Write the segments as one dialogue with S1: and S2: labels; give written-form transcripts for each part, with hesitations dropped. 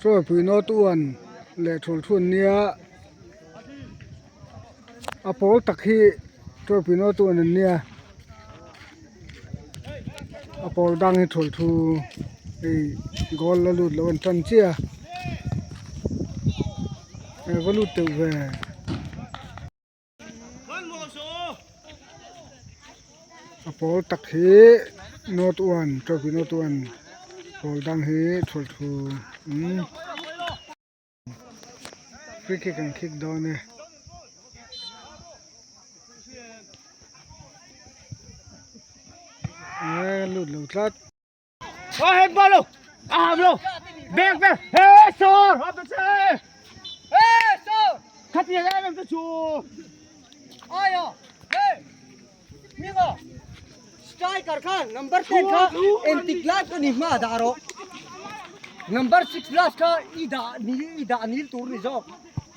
S1: rồi pui nó tuần lệ thổi thuần nia apol tắc hi rồi pui nó tuần nia apol đang hi thổi thu gol là lụt là vẫn chân chia có lụt tự về apol tắc hi nó tuần rồi pui nó tuần apol đang hi thổi thu free kick and kick down nè lụt lụt lát
S2: hết bao lâu lâu bẹc bẹc hết rồi hấp xe hết rồi khát tiền em tôi chú
S3: ai à hey miếng striker khan number 10 kha entiglas ko nihma daro number 6 plus kha ida nil tur ni jo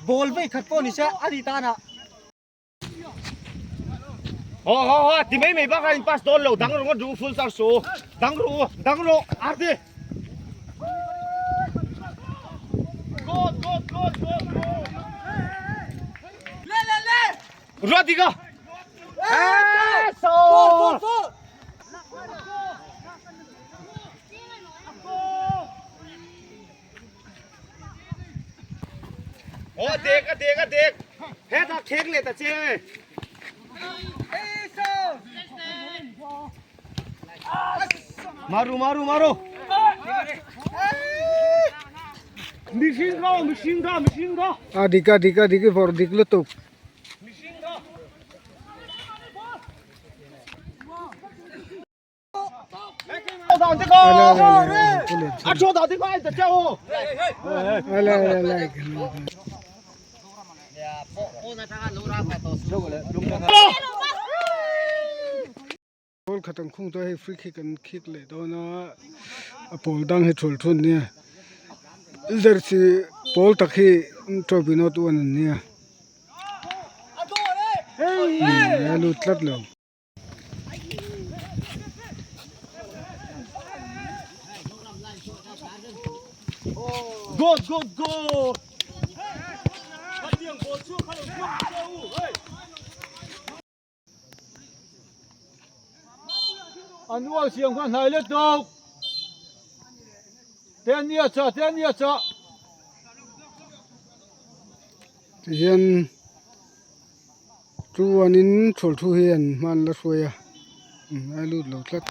S3: ball ve khatpo ni sa aditana
S2: thì mấy mày bác anh pass đón lâu đắng rồi có đủ full sang số đắng rồi áp đi go lên rồi đi go
S3: go
S2: देख hết là cake lên ta chơi maru machine go
S1: dika for dik lutuk
S2: đào thế con cho đào thế con anh cháu
S1: ball khatang khung to he free kick and kick le do na apol dang he thol thun nia jersey pol takhi trophy no tu an nia hey lu tlat lo
S2: go anh nuôi xiềng con này liên tục tên nhiệt sợ
S1: hian chu anin thol thu hian man la soya ai lut lo tlat